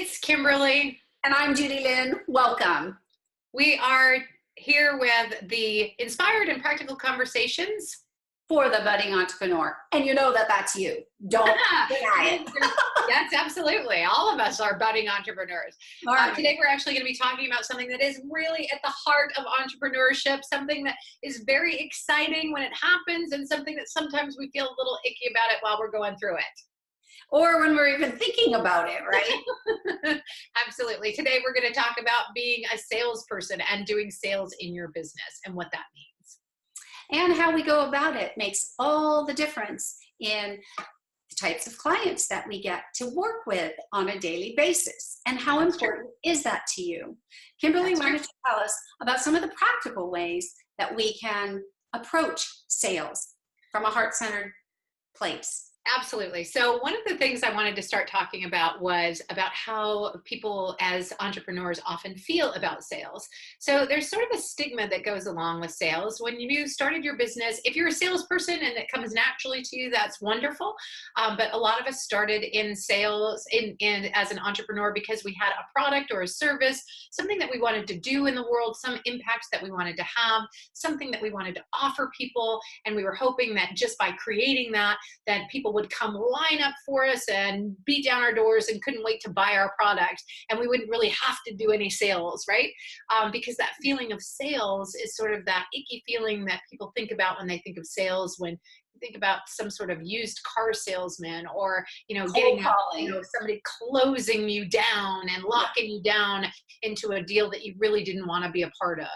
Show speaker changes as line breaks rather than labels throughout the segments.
it's Kimberly.
And I'm Judy Lynn. Welcome.
We are here with the Inspired and Practical Conversations
For the budding entrepreneur. And you know that that's you. Don't deny it.
Yes, absolutely. All of us are budding entrepreneurs.
Right.
Today we're actually going to be talking about something that is really at the heart of entrepreneurship, something that is very exciting when it happens and something that sometimes we feel a little icky about it while we're going through it.
Or when we're even thinking about it, right?
Absolutely. Today we're going to talk about being a salesperson and doing sales in your business and what that means.
And how we go about it makes all the difference in the types of clients that we get to work with on a daily basis. And how important is that to you? Kimberly, why don't you tell us about some of the practical ways that we can approach sales from a heart-centered place?
Absolutely. So one of the things I wanted to start talking about was about how people as entrepreneurs often feel about sales. So there's sort of a stigma that goes along with sales. When you started your business, if you're a salesperson and it comes naturally to you, that's wonderful. But a lot of us started in sales as an entrepreneur because we had a product or a service, something that we wanted to do in the world, some impact that we wanted to have, something that we wanted to offer people. And we were hoping that just by creating that people would come line up for us and beat down our doors and couldn't wait to buy our product. And we wouldn't really have to do any sales, right? Because that feeling of sales is sort of that icky feeling that people think about when they think of sales, when you think about some sort of used car salesman or, getting somebody closing you down and locking you down into a deal that you really didn't want to be a part of.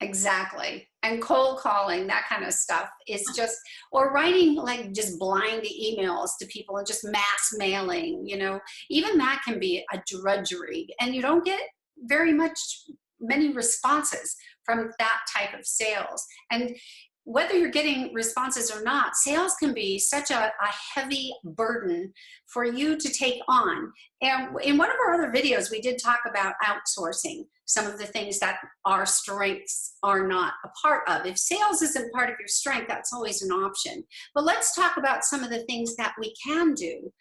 Exactly. And cold calling, that kind of stuff is just, or writing like just blind emails to people and just mass mailing, even that can be a drudgery and you don't get many responses from that type of sales. And whether you're getting responses or not, sales can be such a heavy burden for you to take on. And in one of our other videos, we did talk about outsourcing some of the things that our strengths are not a part of. If sales isn't part of your strength, that's always an option. But let's talk about some of the things that we can do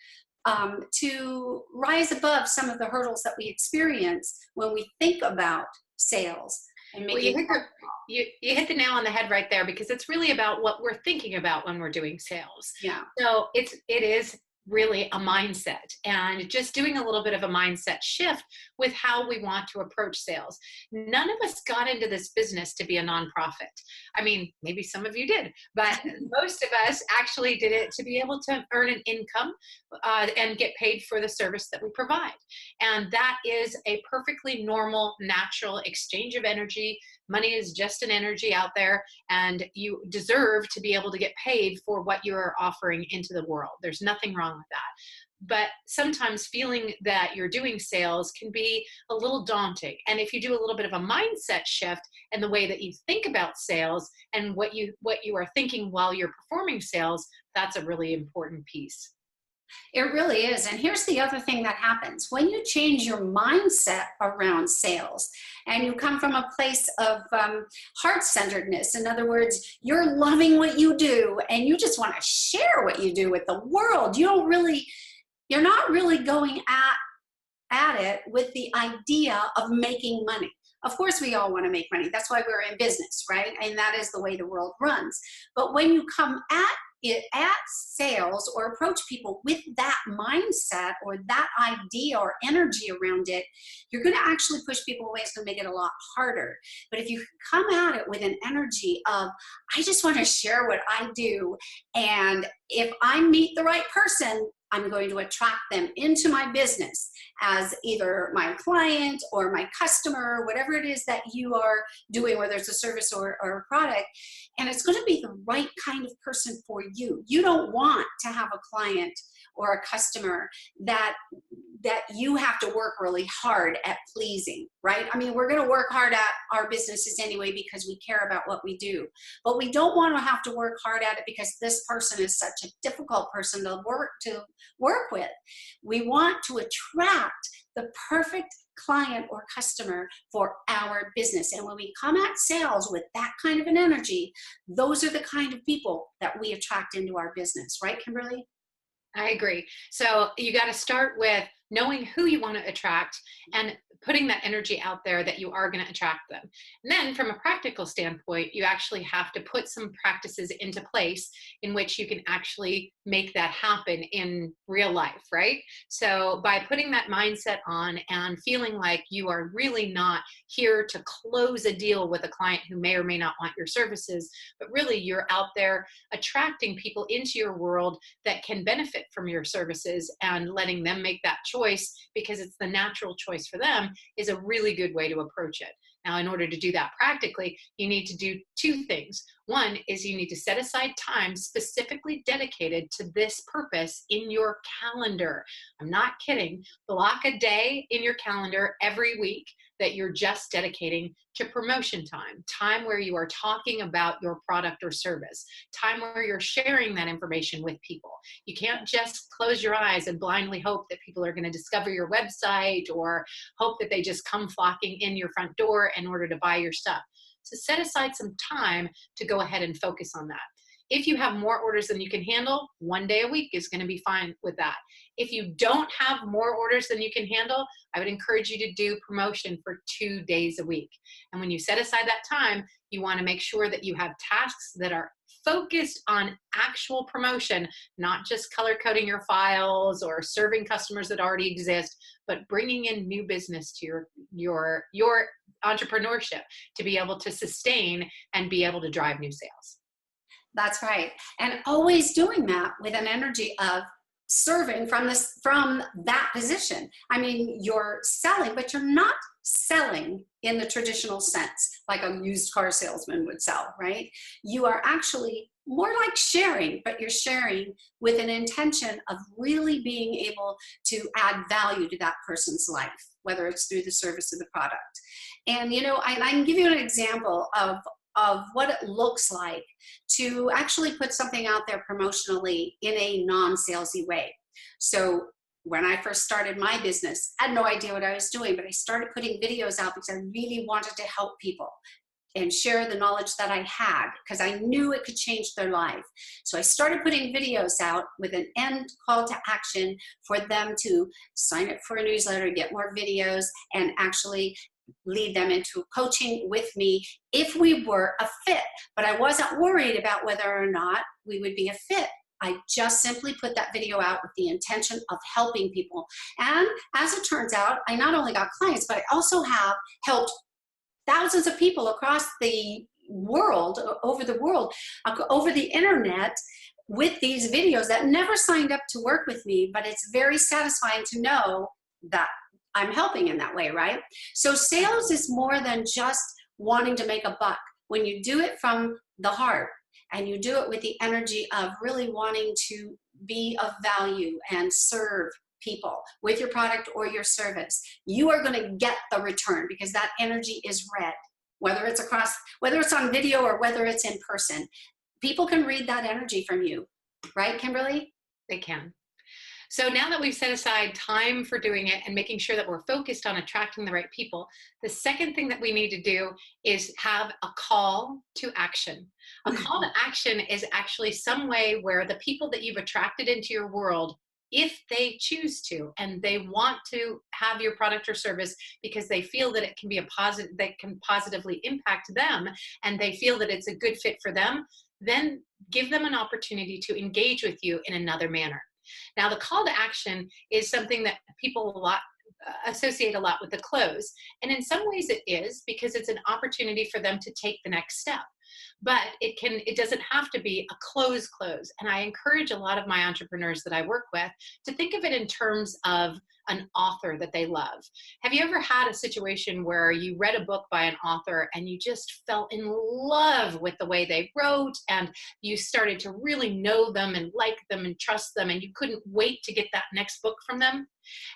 to rise above some of the hurdles that we experience when we think about sales.
Well, you hit the nail on the head right there, because it's really about what we're thinking about when we're doing sales.
Yeah.
So it is really a mindset, and just doing a little bit of a mindset shift with how we want to approach sales. None of us got into this business to be a nonprofit. I mean, maybe some of you did, but most of us actually did it to be able to earn an income and get paid for the service that we provide. And that is a perfectly normal, natural exchange of energy. Money is just an energy out there, and you deserve to be able to get paid for what you are offering into the world. There's nothing wrong with that. But sometimes feeling that you're doing sales can be a little daunting. And if you do a little bit of a mindset shift in the way that you think about sales and what you are thinking while you're performing sales, that's a really important piece.
It really is. And here's the other thing that happens. When you change your mindset around sales and you come from a place of heart-centeredness, in other words, you're loving what you do and you just want to share what you do with the world. You're not really going at it with the idea of making money. Of course, we all want to make money. That's why we're in business, right? And that is the way the world runs. But when you come at sales or approach people with that mindset or that idea or energy around it, you're going to actually push people away. It's going to make it a lot harder. But if you come at it with an energy of, I just want to share what I do, and if I meet the right person, I'm going to attract them into my business as either my client or my customer, whatever it is that you are doing, whether it's a service or a product, and it's going to be the right kind of person for you. You don't want to have a client or a customer that you have to work really hard at pleasing, right? I mean, we're going to work hard at our businesses anyway because we care about what we do, but we don't want to have to work hard at it because this person is such a difficult person to work with. We want to attract the perfect client or customer for our business. And when we come at sales with that kind of an energy, those are the kind of people that we attract into our business, right, Kimberly?
I agree. So you got to start with knowing who you want to attract and putting that energy out there that you are going to attract them. And then from a practical standpoint, you actually have to put some practices into place in which you can actually make that happen in real life, right? So by putting that mindset on and feeling like you are really not here to close a deal with a client who may or may not want your services, but really you're out there attracting people into your world that can benefit from your services, and letting them make that choice because it's the natural choice for them is a really good way to approach it. Now, in order to do that practically, you need to do two things. One is you need to set aside time specifically dedicated to this purpose in your calendar. I'm not kidding. Block a day in your calendar every week that you're just dedicating to promotion time, time where you are talking about your product or service, time where you're sharing that information with people. You can't just close your eyes and blindly hope that people are going to discover your website or hope that they just come flocking in your front door in order to buy your stuff. So set aside some time to go ahead and focus on that. If you have more orders than you can handle, one day a week is going to be fine with that. If you don't have more orders than you can handle, I would encourage you to do promotion for 2 days a week. And when you set aside that time, you want to make sure that you have tasks that are focused on actual promotion, not just color coding your files or serving customers that already exist, but bringing in new business to your entrepreneurship to be able to sustain and be able to drive new sales.
That's right. And always doing that with an energy of serving from that position. I mean, you're selling, but you're not selling in the traditional sense, like a used car salesman would sell, right? You are actually more like sharing, but you're sharing with an intention of really being able to add value to that person's life, whether it's through the service or the product. And, you know, I can give you an example of what it looks like to actually put something out there promotionally in a non-salesy way. So when I first started my business, I had no idea what I was doing, but I started putting videos out because I really wanted to help people and share the knowledge that I had because I knew it could change their life. So I started putting videos out with an end call to action for them to sign up for a newsletter, get more videos, and actually lead them into coaching with me if we were a fit. But I wasn't worried about whether or not we would be a fit. I just simply put that video out with the intention of helping people. And as it turns out, I not only got clients, but I also have helped thousands of people across the world, over the internet, with these videos that never signed up to work with me, but it's very satisfying to know that I'm helping in that way, right? So sales is more than just wanting to make a buck. When you do it from the heart and you do it with the energy of really wanting to be of value and serve people with your product or your service, you are going to get the return because that energy is read, whether it's on video or whether it's in person. People can read that energy from you, right, Kimberly?
They can. So now that we've set aside time for doing it and making sure that we're focused on attracting the right people, the second thing that we need to do is have a call to action. A call to action is actually some way where the people that you've attracted into your world, if they choose to and they want to have your product or service because they feel that it can be that can positively impact them and they feel that it's a good fit for them, then give them an opportunity to engage with you in another manner. Now, the call to action is something that people associate a lot with the close. And in some ways it is because it's an opportunity for them to take the next step. But it doesn't have to be a close. And I encourage a lot of my entrepreneurs that I work with to think of it in terms of an author that they love. Have you ever had a situation where you read a book by an author and you just fell in love with the way they wrote and you started to really know them and like them and trust them and you couldn't wait to get that next book from them?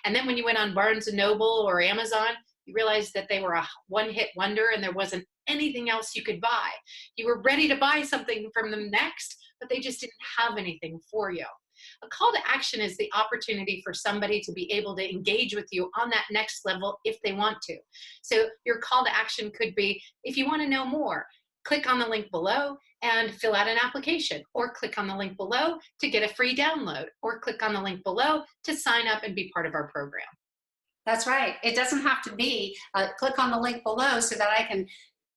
And then when you went on Barnes and Noble or Amazon, you realized that they were a one-hit wonder and there wasn't anything else you could buy. You were ready to buy something from them next, but they just didn't have anything for you. A call to action is the opportunity for somebody to be able to engage with you on that next level if they want to. So your call to action could be, if you want to know more, click on the link below and fill out an application, or click on the link below to get a free download, or click on the link below to sign up and be part of our program.
That's right. It doesn't have to be click on the link below so that I can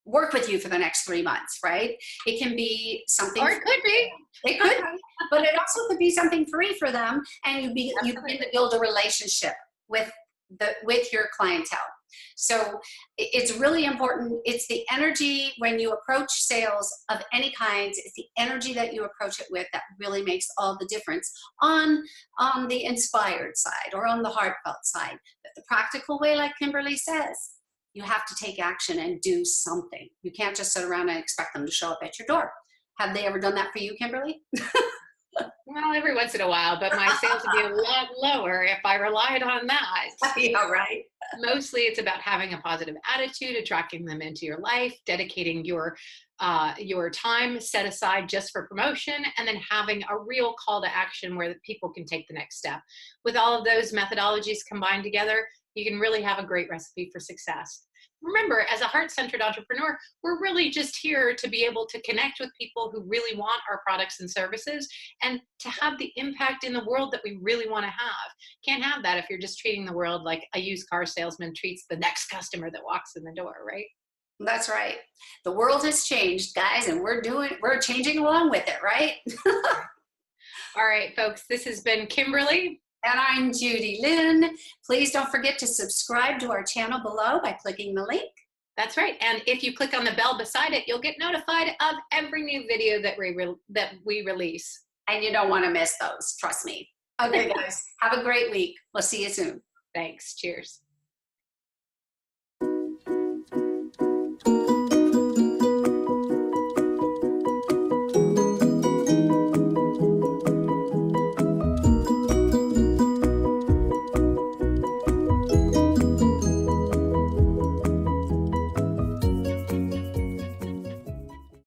work with you for the next 3 months, right? It can be something.
Or it could be.
It could be, but it also could be something free for them, and you begin to build a relationship with your clientele. So it's really important. It's the energy when you approach sales of any kind. It's the energy that you approach it with that really makes all the difference on the inspired side or on the heartfelt side. But the practical way, like Kimberly says, you have to take action and do something. You can't just sit around and expect them to show up at your door. Have they ever done that for you, Kimberly?
Well, every once in a while, but my sales would be a lot lower if I relied on that.
Yeah, right.
Mostly it's about having a positive attitude, attracting them into your life, dedicating your time set aside just for promotion, and then having a real call to action where the people can take the next step. With all of those methodologies combined together, you can really have a great recipe for success. Remember, as a heart-centered entrepreneur, we're really just here to be able to connect with people who really want our products and services and to have the impact in the world that we really want to have. Can't have that if you're just treating the world like a used car salesman treats the next customer that walks in the door, right?
That's right. The world has changed, guys, and we're changing along with it, right?
All right, folks, this has been Kimberly.
And I'm Judy Lynn. Please don't forget to subscribe to our channel below by clicking the link.
That's right. And if you click on the bell beside it, you'll get notified of every new video that we release.
And you don't want to miss those, trust me. Okay, guys, have a great week. We'll see you soon.
Thanks. Cheers.